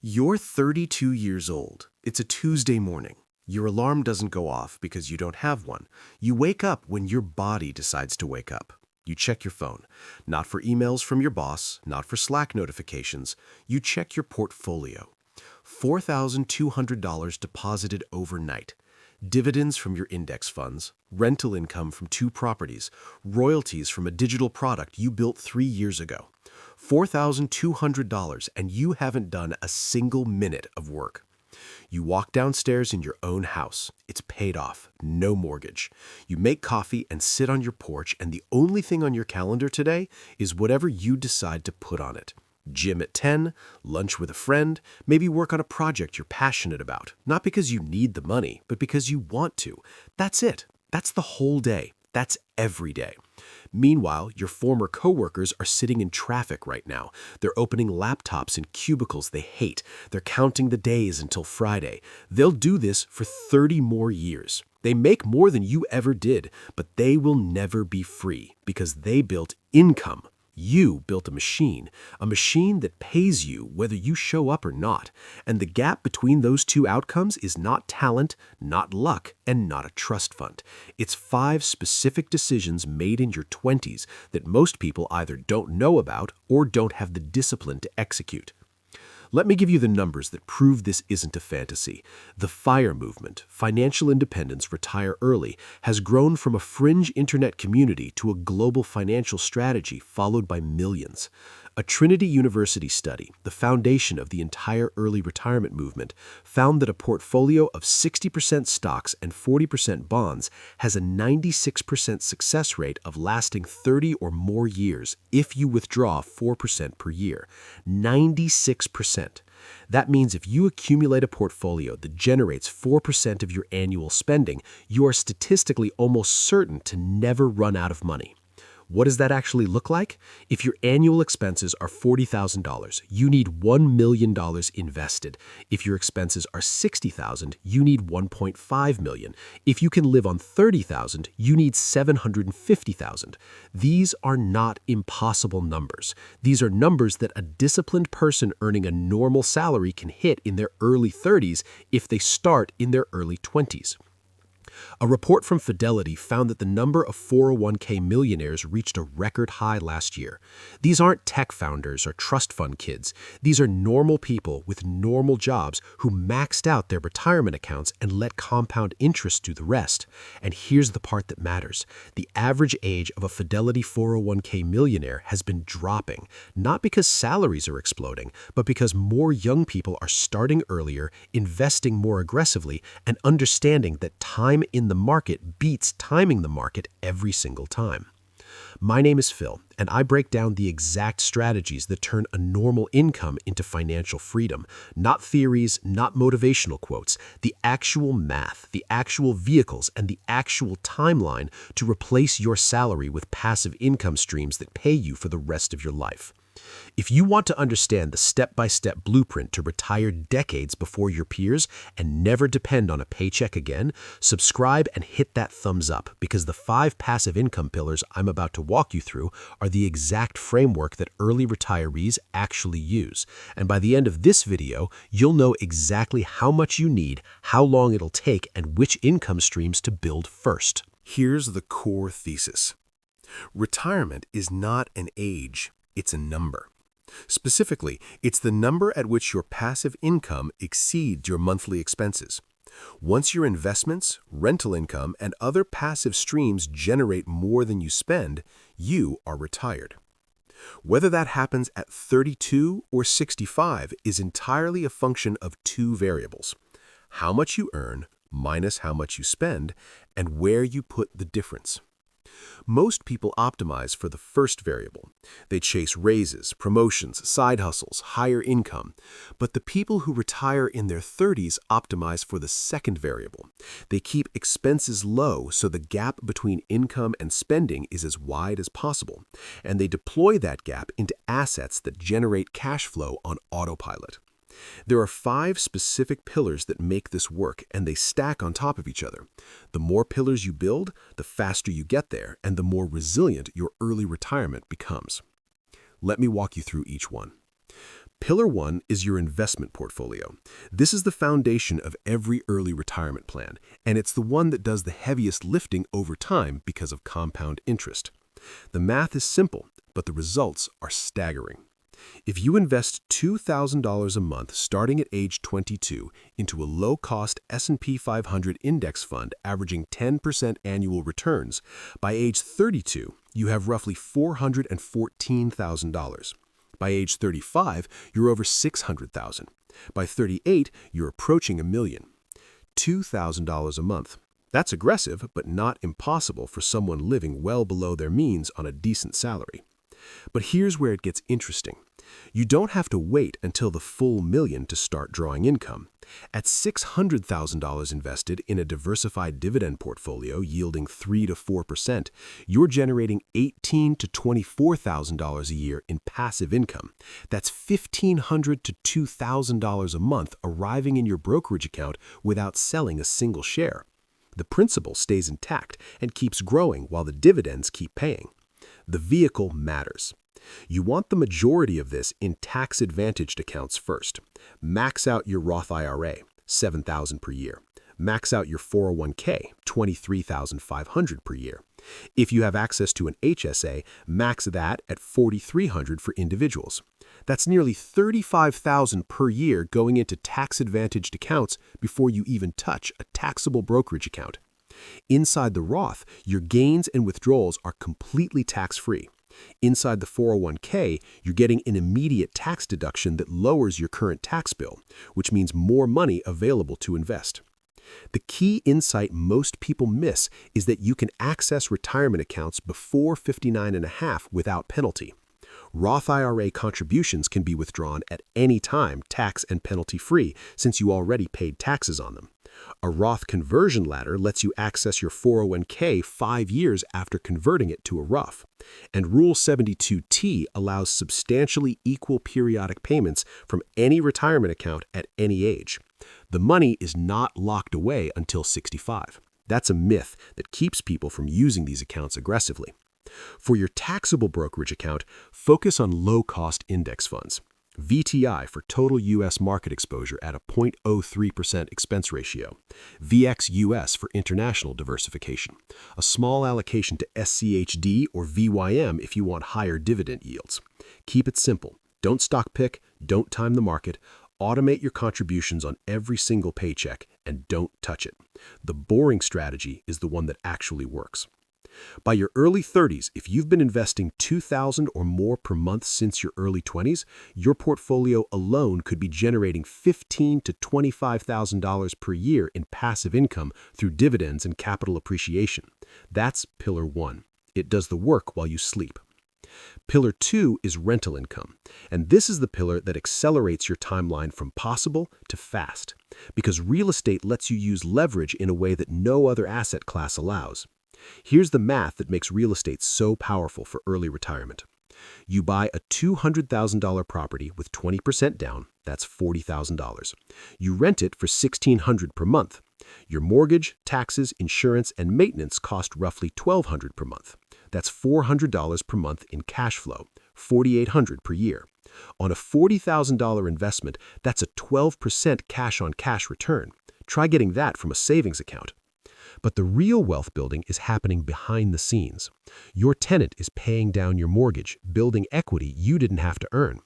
You're 32 years old. It's a Tuesday morning. Your alarm doesn't go off because you don't have one. You wake up when your body decides to wake up. You check your phone. Not for emails from your boss, not for Slack notifications. You check your portfolio. $4,200 deposited overnight. Dividends from your index funds, rental income from 2 properties, royalties from a digital product you built 3 years ago. $4,200, and you haven't done a single minute of work. You walk downstairs in your own house. It's paid off, no mortgage. You make coffee and sit on your porch, and the only thing on your calendar today is whatever you decide to put on it. Gym at 10, lunch with a friend, maybe work on a project you're passionate about. Not because you need the money, but because you want to. That's it. That's the whole day. That's every day. Meanwhile, your former coworkers are sitting in traffic right now. They're opening laptops in cubicles they hate. They're counting the days until Friday. They'll do this for 30 more years. They make more than you ever did, but they will never be free because they built income. You built a machine that pays you whether you show up or not. And the gap between those two outcomes is not talent, not luck, and not a trust fund. It's 5 specific decisions made in your 20s that most people either don't know about or don't have the discipline to execute. Let me give you the numbers that prove this isn't a fantasy. The FIRE movement, Financial Independence, Retire Early, has grown from a fringe internet community to a global financial strategy followed by millions. A Trinity University study, the foundation of the entire early retirement movement, found that a portfolio of 60% stocks and 40% bonds has a 96% success rate of lasting 30 or more years if you withdraw 4% per year. 96%. That means if you accumulate a portfolio that generates 4% of your annual spending, you are statistically almost certain to never run out of money. What does that actually look like? If your annual expenses are $40,000, you need $1 million invested. If your expenses are $60,000, you need $1.5 million. If you can live on $30,000, you need $750,000. These are not impossible numbers. These are numbers that a disciplined person earning a normal salary can hit in their early 30s if they start in their early 20s. A report from Fidelity found that the number of 401k millionaires reached a record high last year. These aren't tech founders or trust fund kids. These are normal people with normal jobs who maxed out their retirement accounts and let compound interest do the rest. And here's the part that matters. The average age of a Fidelity 401k millionaire has been dropping, not because salaries are exploding, but because more young people are starting earlier, investing more aggressively, and understanding that time in the market beats timing the market every single time. My name is Phil, and I break down the exact strategies that turn a normal income into financial freedom. Not theories, not motivational quotes, the actual math, the actual vehicles, and the actual timeline to replace your salary with passive income streams that pay you for the rest of your life. If you want to understand the step-by-step blueprint to retire decades before your peers and never depend on a paycheck again, subscribe and hit that thumbs up because the 5 passive income pillars I'm about to walk you through are the exact framework that early retirees actually use. And by the end of this video, you'll know exactly how much you need, how long it'll take, and which income streams to build first. Here's the core thesis. Retirement is not an age. It's a number. Specifically, it's the number at which your passive income exceeds your monthly expenses. Once your investments, rental income, and other passive streams generate more than you spend, you are retired. Whether that happens at 32 or 65 is entirely a function of 2 variables: how much you earn minus how much you spend, and where you put the difference. Most people optimize for the first variable. They chase raises, promotions, side hustles, higher income. But the people who retire in their 30s optimize for the second variable. They keep expenses low so the gap between income and spending is as wide as possible. And they deploy that gap into assets that generate cash flow on autopilot. There are 5 specific pillars that make this work, and they stack on top of each other. The more pillars you build, the faster you get there, and the more resilient your early retirement becomes. Let me walk you through each one. Pillar 1 is your investment portfolio. This is the foundation of every early retirement plan, and it's the one that does the heaviest lifting over time because of compound interest. The math is simple, but the results are staggering. If you invest $2,000 a month starting at age 22 into a low-cost S&P 500 index fund averaging 10% annual returns, by age 32, you have roughly $414,000. By age 35, you're over $600,000. By 38, you're approaching $1 million. $2,000 a month. That's aggressive, but not impossible for someone living well below their means on a decent salary. But here's where it gets interesting. You don't have to wait until the full $1 million to start drawing income. At $600,000 invested in a diversified dividend portfolio yielding 3 to 4%, you're generating $18,000 to $24,000 a year in passive income. That's $1,500 to $2,000 a month arriving in your brokerage account without selling a single share. The principal stays intact and keeps growing while the dividends keep paying. The vehicle matters. You want the majority of this in tax-advantaged accounts first. Max out your Roth IRA, $7,000 per year. Max out your 401k, $23,500 per year. If you have access to an HSA, max that at $4,300 for individuals. That's nearly $35,000 per year going into tax-advantaged accounts before you even touch a taxable brokerage account. Inside the Roth, your gains and withdrawals are completely tax-free. Inside the 401k, you're getting an immediate tax deduction that lowers your current tax bill, which means more money available to invest. The key insight most people miss is that you can access retirement accounts before 59.5 without penalty. Roth IRA contributions can be withdrawn at any time, tax and penalty-free, since you already paid taxes on them. A Roth conversion ladder lets you access your 401k 5 years after converting it to a Roth. And Rule 72T allows substantially equal periodic payments from any retirement account at any age. The money is not locked away until 65. That's a myth that keeps people from using these accounts aggressively. For your taxable brokerage account, focus on low-cost index funds. VTI for total U.S. market exposure at a 0.03% expense ratio. VXUS for international diversification. A small allocation to SCHD or VYM if you want higher dividend yields. Keep it simple. Don't stock pick, don't time the market. Automate your contributions on every single paycheck and don't touch it. The boring strategy is the one that actually works. By your early 30s, if you've been investing $2,000 or more per month since your early 20s, your portfolio alone could be generating $15,000 to $25,000 per year in passive income through dividends and capital appreciation. That's Pillar 1. It does the work while you sleep. Pillar 2 is rental income, and this is the pillar that accelerates your timeline from possible to fast, because real estate lets you use leverage in a way that no other asset class allows. Here's the math that makes real estate so powerful for early retirement. You buy a $200,000 property with 20% down, that's $40,000. You rent it for $1,600 per month. Your mortgage, taxes, insurance, and maintenance cost roughly $1,200 per month. That's $400 per month in cash flow, $4,800 per year. On a $40,000 investment, that's a 12% cash-on-cash return. Try getting that from a savings account. But the real wealth building is happening behind the scenes. Your tenant is paying down your mortgage, building equity you didn't have to earn.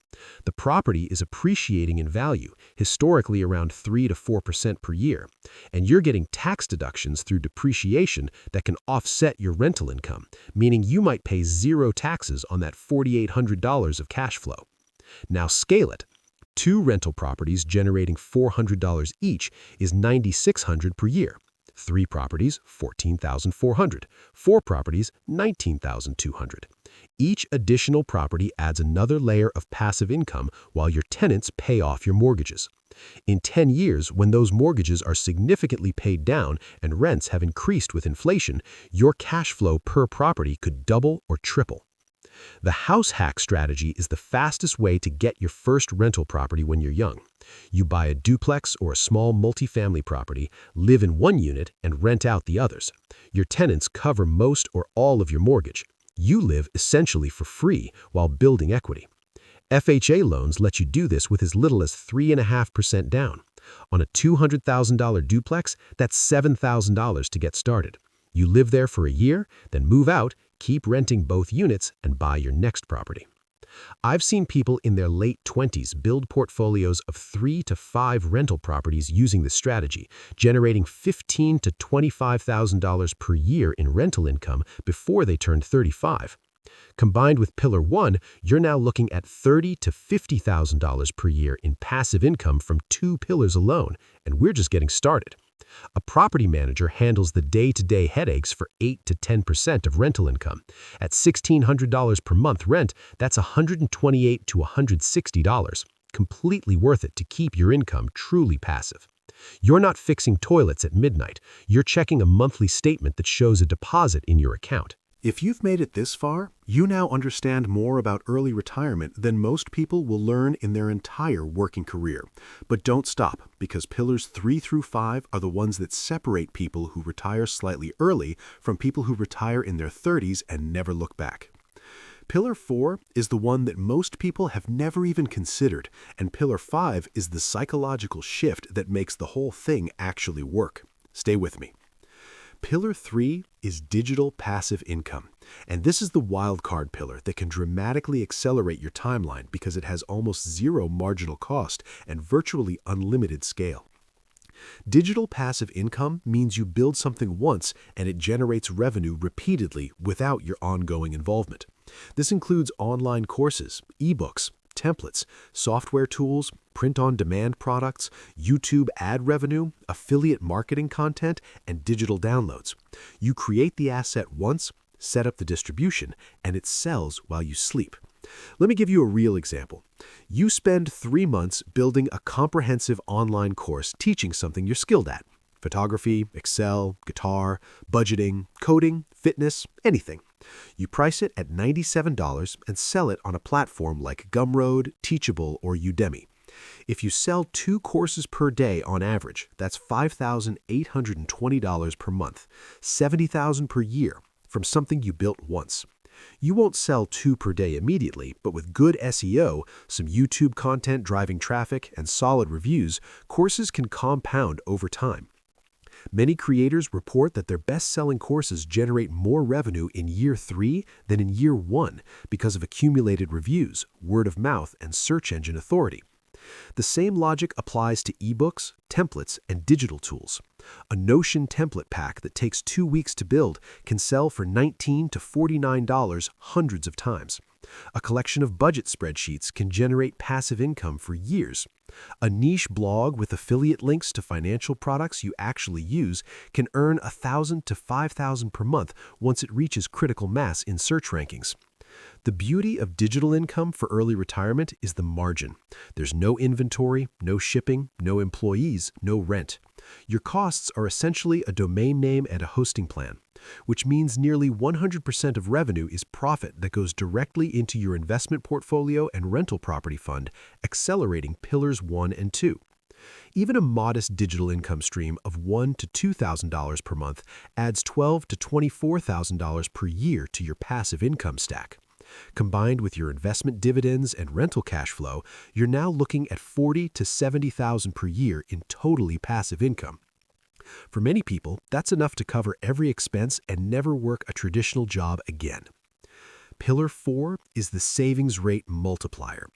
The property is appreciating in value, historically around 3 to 4% per year, and you're getting tax deductions through depreciation that can offset your rental income, meaning you might pay zero taxes on that $4,800 of cash flow. Now scale it. 2 rental properties generating $400 each is $9,600 per year. 3 properties, $14,400. 4 properties, $19,200. Each additional property adds another layer of passive income while your tenants pay off your mortgages. In 10 years, when those mortgages are significantly paid down and rents have increased with inflation, your cash flow per property could double or triple. The house hack strategy is the fastest way to get your first rental property when you're young. You buy a duplex or a small multifamily property, live in one unit, and rent out the others. Your tenants cover most or all of your mortgage. You live essentially for free while building equity. FHA loans let you do this with as little as 3.5% down. On a $200,000 duplex, that's $7,000 to get started. You live there for a year, then move out, keep renting both units, and buy your next property. I've seen people in their late 20s build portfolios of 3 to 5 rental properties using this strategy, generating $15,000 to $25,000 per year in rental income before they turned 35. Combined with Pillar 1, you're now looking at $30,000 to $50,000 per year in passive income from 2 pillars alone, and we're just getting started. A property manager handles the day-to-day headaches for 8 to 10% of rental income. At $1,600 per month rent, that's $128 to $160, completely worth it to keep your income truly passive. You're not fixing toilets at midnight. You're checking a monthly statement that shows a deposit in your account. If you've made it this far, you now understand more about early retirement than most people will learn in their entire working career. But don't stop, because Pillars 3 through 5 are the ones that separate people who retire slightly early from people who retire in their 30s and never look back. Pillar 4 is the one that most people have never even considered, and Pillar 5 is the psychological shift that makes the whole thing actually work. Stay with me. Pillar 3 is digital passive income, and this is the wildcard pillar that can dramatically accelerate your timeline because it has almost zero marginal cost and virtually unlimited scale. Digital passive income means you build something once and it generates revenue repeatedly without your ongoing involvement. This includes online courses, ebooks, templates, software tools, print-on-demand products, YouTube ad revenue, affiliate marketing content, and digital downloads. You create the asset once, set up the distribution, and it sells while you sleep. Let me give you a real example. You spend 3 months building a comprehensive online course teaching something you're skilled at: photography, Excel, guitar, budgeting, coding, fitness, anything. You price it at $97 and sell it on a platform like Gumroad, Teachable, or Udemy. If you sell 2 courses per day on average, that's $5,820 per month, $70,000 per year, from something you built once. You won't sell 2 per day immediately, but with good SEO, some YouTube content driving traffic, and solid reviews, courses can compound over time. Many creators report that their best-selling courses generate more revenue in year 3 than in year 1 because of accumulated reviews, word of mouth, and search engine authority. The same logic applies to ebooks, templates, and digital tools. A Notion template pack that takes 2 weeks to build can sell for $19 to $49 hundreds of times. A collection of budget spreadsheets can generate passive income for years. A niche blog with affiliate links to financial products you actually use can earn $1,000 to $5,000 per month once it reaches critical mass in search rankings. The beauty of digital income for early retirement is the margin. There's no inventory, no shipping, no employees, no rent. Your costs are essentially a domain name and a hosting plan, which means nearly 100% of revenue is profit that goes directly into your investment portfolio and rental property fund, accelerating Pillars 1 and 2. Even a modest digital income stream of $1,000 to $2,000 per month adds $12,000 to $24,000 per year to your passive income stack. Combined with your investment dividends and rental cash flow, you're now looking at $40,000 to $70,000 per year in totally passive income. For many people, that's enough to cover every expense and never work a traditional job again. Pillar 4 is the savings rate multiplier,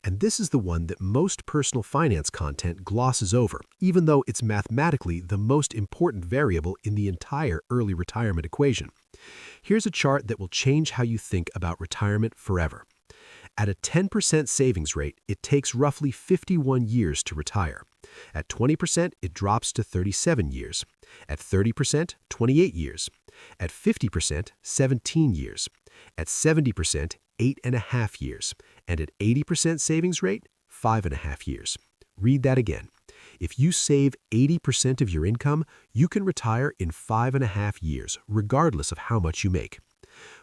and this is the one that most personal finance content glosses over, even though it's mathematically the most important variable in the entire early retirement equation. Here's a chart that will change how you think about retirement forever. At a 10% savings rate, it takes roughly 51 years to retire. At 20%, it drops to 37 years. At 30%, 28 years. At 50%, 17 years. At 70%, 8.5 years. And at 80% savings rate, 5.5 years. Read that again. If you save 80% of your income, you can retire in 5.5 years, regardless of how much you make.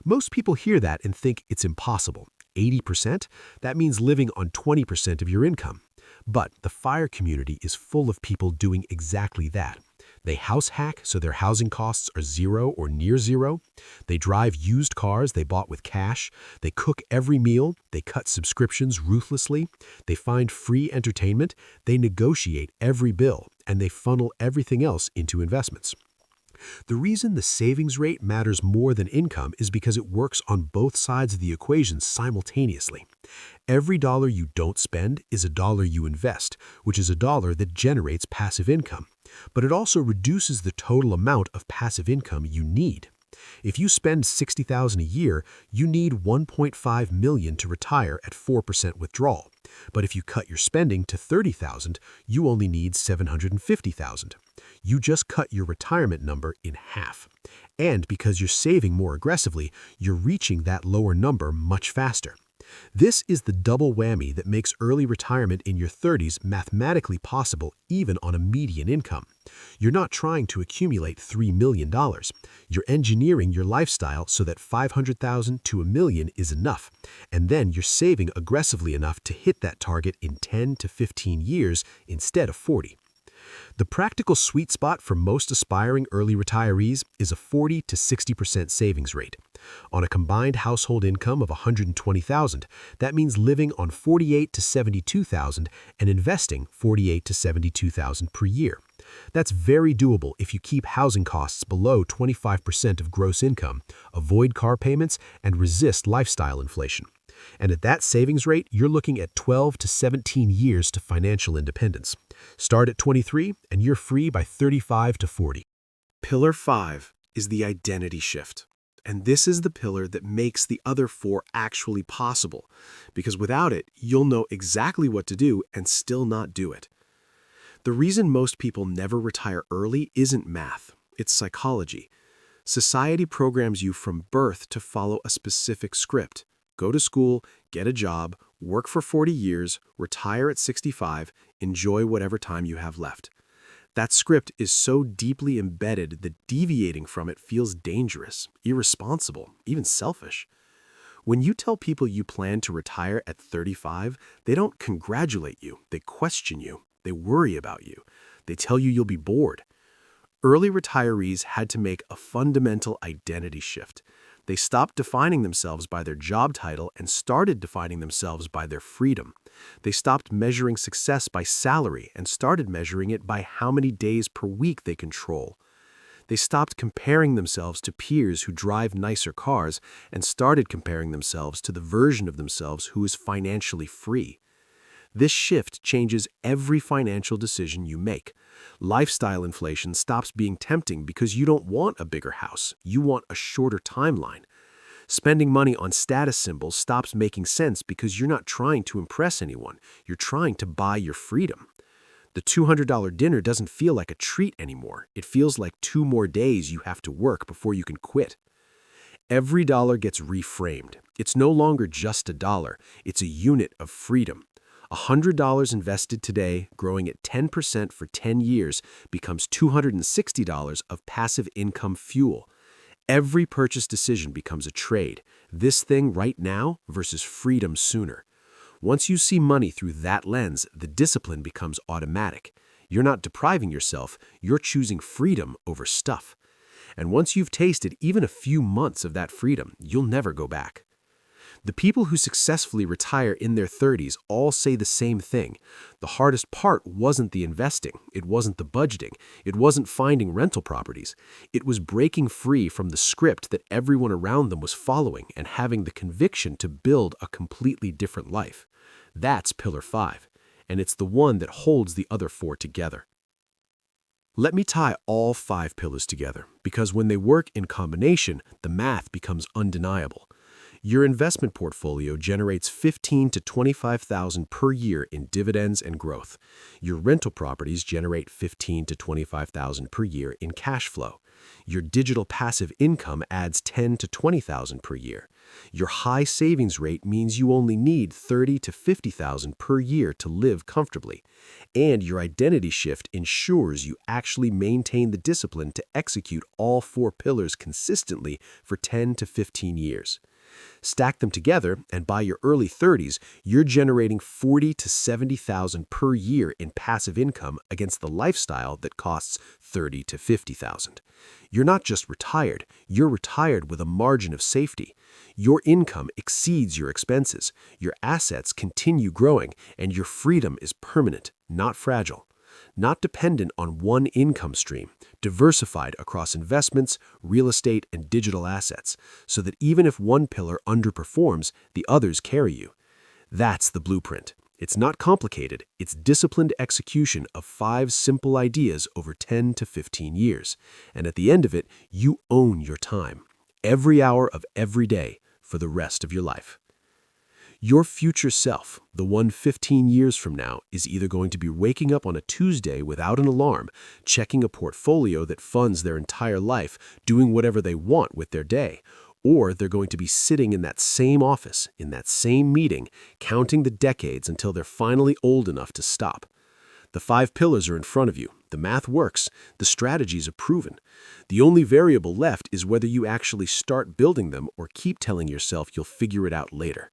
Most people hear that and think it's impossible. 80%? That means living on 20% of your income. But the FIRE community is full of people doing exactly that. They house hack so their housing costs are zero or near zero. They drive used cars they bought with cash. They cook every meal. They cut subscriptions ruthlessly. They find free entertainment. They negotiate every bill, and they funnel everything else into investments. The reason the savings rate matters more than income is because it works on both sides of the equation simultaneously. Every dollar you don't spend is a dollar you invest, which is a dollar that generates passive income. But it also reduces the total amount of passive income you need. If you spend $60,000 a year, you need $1.5 million to retire at 4% withdrawal. But if you cut your spending to $30,000, you only need $750,000. You just cut your retirement number in half. And because you're saving more aggressively, you're reaching that lower number much faster. This is the double whammy that makes early retirement in your 30s mathematically possible even on a median income. You're not trying to accumulate $3 million. You're engineering your lifestyle so that $500,000 to $1 million is enough, and then you're saving aggressively enough to hit that target in 10 to 15 years instead of 40. The practical sweet spot for most aspiring early retirees is a 40 to 60% savings rate. On a combined household income of $120,000, that means living on $48,000 to $72,000 and investing $48,000 to $72,000 per year. That's very doable if you keep housing costs below 25% of gross income, avoid car payments, and resist lifestyle inflation. And at that savings rate, you're looking at 12 to 17 years to financial independence. Start at 23, and you're free by 35 to 40. Pillar 5 is the identity shift. And this is the pillar that makes the other 4 actually possible, because without it, you'll know exactly what to do and still not do it. The reason most people never retire early isn't math, it's psychology. Society programs you from birth to follow a specific script. Go to school, get a job, work for 40 years, retire at 65, enjoy whatever time you have left. That script is so deeply embedded that deviating from it feels dangerous, irresponsible, even selfish. When you tell people you plan to retire at 35, they don't congratulate you, they question you, they worry about you, they tell you you'll be bored. Early retirees had to make a fundamental identity shift. They stopped defining themselves by their job title and started defining themselves by their freedom. They stopped measuring success by salary and started measuring it by how many days per week they control. They stopped comparing themselves to peers who drive nicer cars and started comparing themselves to the version of themselves who is financially free. This shift changes every financial decision you make. Lifestyle inflation stops being tempting because you don't want a bigger house, you want a shorter timeline. Spending money on status symbols stops making sense because you're not trying to impress anyone, you're trying to buy your freedom. The $200 dinner doesn't feel like a treat anymore, it feels like 2 more days you have to work before you can quit. Every dollar gets reframed. It's no longer just a dollar, it's a unit of freedom. $100 invested today, growing at 10% for 10 years, becomes $260 of passive income fuel. Every purchase decision becomes a trade. This thing right now versus freedom sooner. Once you see money through that lens, the discipline becomes automatic. You're not depriving yourself, you're choosing freedom over stuff. And once you've tasted even a few months of that freedom, you'll never go back. The people who successfully retire in their 30s all say the same thing. The hardest part wasn't the investing, it wasn't the budgeting, it wasn't finding rental properties. It was breaking free from the script that everyone around them was following and having the conviction to build a completely different life. That's Pillar 5, and it's the one that holds the other 4 together. Let me tie all 5 pillars together, because when they work in combination, the math becomes undeniable. Your investment portfolio generates $15,000 to $25,000 per year in dividends and growth. Your rental properties generate $15,000 to $25,000 per year in cash flow. Your digital passive income adds $10,000 to $20,000 per year. Your high savings rate means you only need $30,000 to $50,000 per year to live comfortably. And your identity shift ensures you actually maintain the discipline to execute all 4 pillars consistently for 10 to 15 years. Stack them together, and by your early 30s, you're generating 40 to 70,000 per year in passive income against the lifestyle that costs 30 to 50,000. You're not just retired, you're retired with a margin of safety. Your income exceeds your expenses, your assets continue growing, and your freedom is permanent, not fragile. Not dependent on one income stream, diversified across investments, real estate, and digital assets, so that even if one pillar underperforms, the others carry you. That's the blueprint. It's not complicated, it's disciplined execution of 5 simple ideas over 10 to 15 years. And at the end of it, you own your time, every hour of every day, for the rest of your life. Your future self, the one 15 years from now, is either going to be waking up on a Tuesday without an alarm, checking a portfolio that funds their entire life, doing whatever they want with their day, or they're going to be sitting in that same office, in that same meeting, counting the decades until they're finally old enough to stop. The 5 pillars are in front of you. The math works. The strategies are proven. The only variable left is whether you actually start building them or keep telling yourself you'll figure it out later.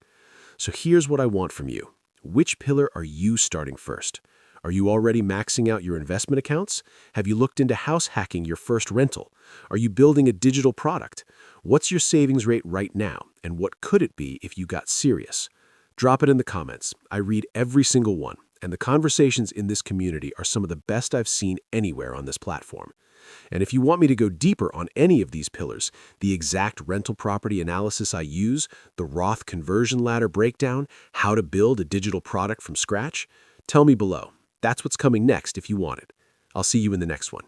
So here's what I want from you. Which pillar are you starting first? Are you already maxing out your investment accounts? Have you looked into house hacking your first rental? Are you building a digital product? What's your savings rate right now, and what could it be if you got serious? Drop it in the comments. I read every single one, and the conversations in this community are some of the best I've seen anywhere on this platform. And if you want me to go deeper on any of these pillars, the exact rental property analysis I use, the Roth conversion ladder breakdown, how to build a digital product from scratch, tell me below. That's what's coming next if you want it. I'll see you in the next one.